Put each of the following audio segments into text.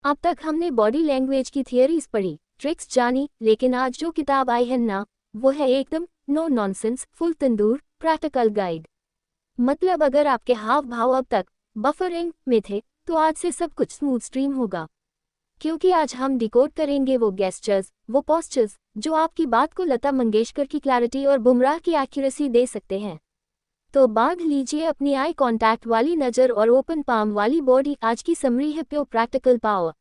अब तक हमने बॉडी लैंग्वेज की थियरीज पढ़ी, ट्रिक्स जानी, लेकिन आज जो किताब आई है ना, वो है एकदम नो नॉनसेंस, फुल तंदूर प्रैक्टिकल गाइड। मतलब अगर आपके हाव भाव अब तक बफरिंग में थे, तो आज से सब कुछ स्मूथ स्ट्रीम होगा। क्योंकि आज हम डिकोड करेंगे वो गेस्चर्स, वो पोस्चर्स जो आपकी बात को लता मंगेशकर की क्लैरिटी और बुमराह की एक्यूरेसी दे सकते हैं। तो बांध लीजिए अपनी आई कांटेक्ट वाली नज़र और ओपन पाम वाली बॉडी। आज की समरी है प्योर प्रैक्टिकल पावर।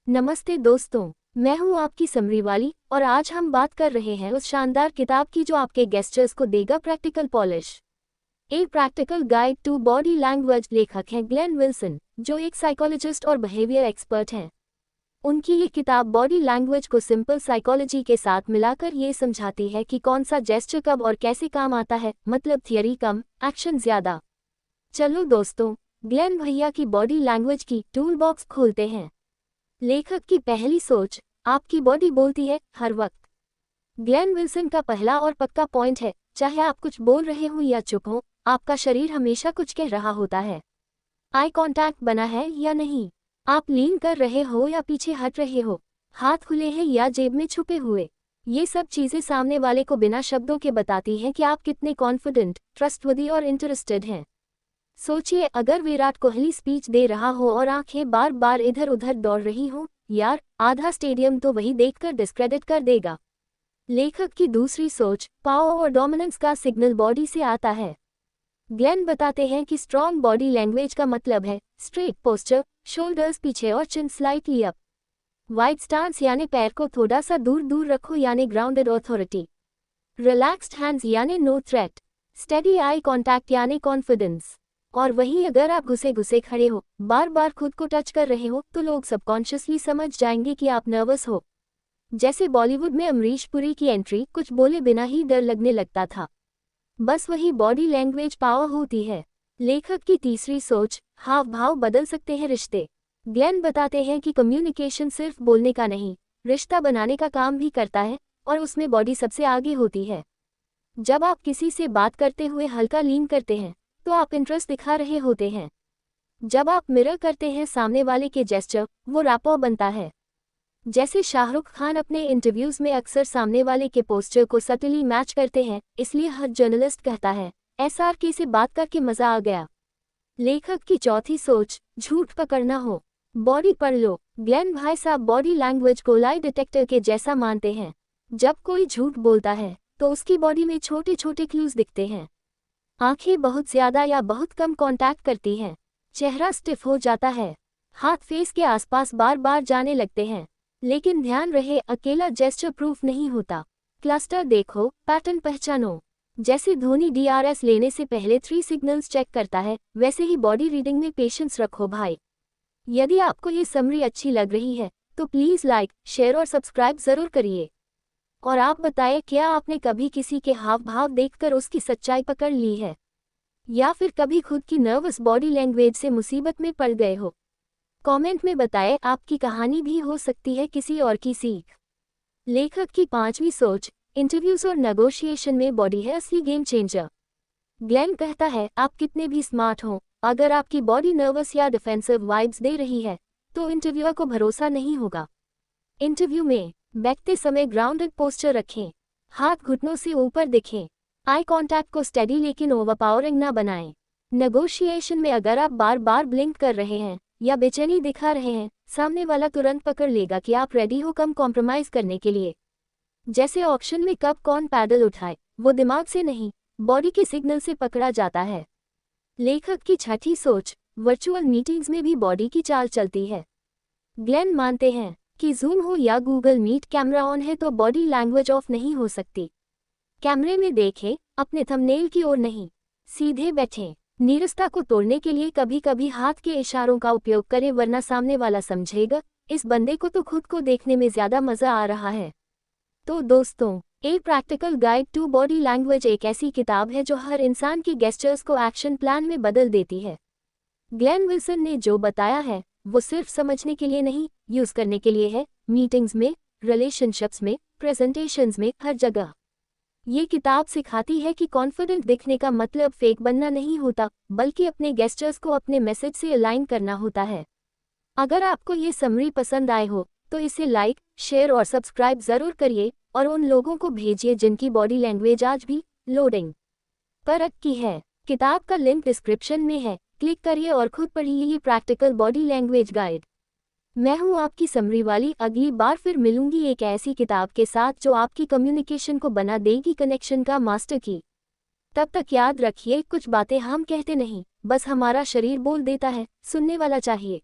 नमस्ते दोस्तों, मैं हूं आपकी समरी वाली और आज हम बात कर रहे हैं उस शानदार किताब की जो आपके गेस्चर्स को देगा practical polish. A practical guide to body language. लेखक हैं ग्लेन विल्सन, जो एक साइकोलॉजिस्ट और बिहेवियर एक्सपर्ट हैं। उनकी ये किताब बॉडी लैंग्वेज को सिंपल साइकोलॉजी के साथ मिलाकर ये समझाती है कि कौन सा जेस्चर कब और कैसे काम आता है। मतलब थियरी कम, एक्शन ज्यादा। चलो दोस्तों, ग्लेन भैया की बॉडी लैंग्वेज की टूल बॉक्स खोलते हैं। लेखक की पहली सोच, आपकी बॉडी बोलती है हर वक्त। ग्लेन विल्सन का पहला और पक्का पॉइंट है, चाहे आप कुछ बोल रहे हो या चुप हो, आपका शरीर हमेशा कुछ कह रहा होता है। आई कांटेक्ट बना है या नहीं, आप लीन कर रहे हो या पीछे हट रहे हो, हाथ खुले हैं या जेब में छुपे हुए, ये सब चीजें सामने वाले को बिना शब्दों के बताती हैं कि आप कितने कॉन्फिडेंट, ट्रस्टवर्दी और इंटरेस्टेड हैं। सोचिए, अगर विराट कोहली स्पीच दे रहा हो और आंखें बार बार इधर उधर दौड़ रही हो, यार आधा स्टेडियम तो वही देखकर डिस्क्रेडिट कर देगा। लेखक की दूसरी सोच, पावर और डोमिनेंस का सिग्नल बॉडी से आता है। ग्लेन बताते हैं कि स्ट्रॉन्ग बॉडी लैंग्वेज का मतलब है स्ट्रेट पोस्चर, शोल्डर्स पीछे और chin slightly up. Wide stance यानी पैर को थोड़ा सा दूर दूर रखो यानी ग्राउंडेड अथॉरिटी। रिलैक्स्ड हैंड्स यानी no threat. Steady eye contact यानी कॉन्फिडेंस। और वहीं अगर आप घुसे घुसे खड़े हो, बार बार खुद को टच कर रहे हो, तो लोग सबकॉन्शियसली समझ जाएंगे कि आप नर्वस हो। जैसे बॉलीवुड में अमरीश पुरी की एंट्री, कुछ बोले बिना ही डर लगने लगता था। बस वही बॉडी लैंग्वेज पावर होती है। लेखक की तीसरी सोच, हाव भाव बदल सकते हैं रिश्ते। ग्लेन बताते हैं कि कम्युनिकेशन सिर्फ बोलने का नहीं, रिश्ता बनाने का काम भी करता है, और उसमें बॉडी सबसे आगे होती है। जब आप किसी से बात करते हुए हल्का लीन करते हैं, तो आप इंटरेस्ट दिखा रहे होते हैं। जब आप मिरर करते हैं सामने वाले के जेस्चर, वो रैपो बनता है। जैसे शाहरुख खान अपने इंटरव्यूज में अक्सर सामने वाले के पोस्चर को सटली मैच करते हैं, इसलिए हर जर्नलिस्ट कहता है SRK से बात करके मजा आ गया। लेखक की चौथी सोच, झूठ पकड़ना हो, बॉडी पढ़ लो। ग्लेन भाई साहब बॉडी लैंग्वेज को लाई डिटेक्टर के जैसा मानते हैं। जब कोई झूठ बोलता है, तो उसकी बॉडी में छोटे छोटे क्लूज दिखते हैं। आंखें बहुत ज्यादा या बहुत कम कांटेक्ट करती हैं, चेहरा स्टिफ हो जाता है, हाथ फेस के आसपास बार बार जाने लगते हैं। लेकिन ध्यान रहे, अकेला जेस्चर प्रूफ नहीं होता। क्लस्टर देखो, पैटर्न पहचानो। जैसे धोनी DRS लेने से पहले 3 सिग्नल्स चेक करता है, वैसे ही बॉडी रीडिंग में पेशेंस रखो भाई। यदि आपको ये समरी अच्छी लग रही है, तो प्लीज़ लाइक, शेयर और सब्सक्राइब ज़रूर करिए। और आप बताएं, क्या आपने कभी किसी के हाव भाव देखकर उसकी सच्चाई पकड़ ली है, या फिर कभी खुद की नर्वस बॉडी लैंग्वेज से मुसीबत में पड़ गए हो? कमेंट में बताएं, आपकी कहानी भी हो सकती है किसी और की सीख। लेखक की पांचवी सोच, इंटरव्यूज और नेगोशिएशन में बॉडी है असली गेम चेंजर। ग्लेन कहता है, आप कितने भी स्मार्ट हो, अगर आपकी बॉडी नर्वस या डिफेंसिव वाइब्स दे रही है, तो इंटरव्यूअर को भरोसा नहीं होगा। इंटरव्यू में बैठते समय ग्राउंडेड पोस्चर रखें, हाथ घुटनों से ऊपर दिखें, आई कांटेक्ट को स्टेडी लेकिन ओवरपावरिंग ना बनाएं। नेगोशिएशन में अगर आप बार बार ब्लिंक कर रहे हैं या बेचैनी दिखा रहे हैं, सामने वाला तुरंत पकड़ लेगा कि आप रेडी हो कम कॉम्प्रोमाइज करने के लिए। जैसे ऑप्शन में कब कौन पैडल उठाए, वो दिमाग से नहीं, बॉडी के सिग्नल से पकड़ा जाता है। लेखक की छठी सोच, वर्चुअल मीटिंग्स में भी बॉडी की चाल चलती है। ग्लेन मानते हैं कि जूम हो या गूगल मीट, कैमरा ऑन है तो बॉडी लैंग्वेज ऑफ नहीं हो सकती। कैमरे में देखें, अपने थंबनेल की ओर नहीं, सीधे बैठें। नीरसता को तोड़ने के लिए कभी कभी हाथ के इशारों का उपयोग करें, वरना सामने वाला समझेगा इस बंदे को तो खुद को देखने में ज्यादा मजा आ रहा है। तो दोस्तों, a practical guide to body language एक ऐसी किताब है जो हर इंसान की गेस्चर्स को एक्शन प्लान में बदल देती है। ग्लेन विल्सन ने जो बताया है, वो सिर्फ समझने के लिए नहीं, यूज करने के लिए है। मीटिंग्स में, रिलेशनशिप्स में, प्रेजेंटेशंस में, हर जगह। ये किताब सिखाती है कि कॉन्फिडेंट दिखने का मतलब फेक बनना नहीं होता, बल्कि अपने गेस्चर्स को अपने मैसेज से अलाइन करना होता है। अगर आपको ये समरी पसंद आए हो तो इसे लाइक, शेयर और सब्सक्राइब ज़रूर करिए और उन लोगों को भेजिए जिनकी बॉडी लैंग्वेज आज भी लोडिंग पर अटकी है। किताब का लिंक डिस्क्रिप्शन में है, क्लिक करिए और खुद पढ़िए ये प्रैक्टिकल बॉडी लैंग्वेज गाइड। मैं हूँ आपकी समरी वाली, अगली बार फिर मिलूंगी एक ऐसी किताब के साथ जो आपकी कम्युनिकेशन को बना देगी कनेक्शन का मास्टर की। तब तक याद रखिए, कुछ बातें हम कहते नहीं, बस हमारा शरीर बोल देता है, सुनने वाला चाहिए।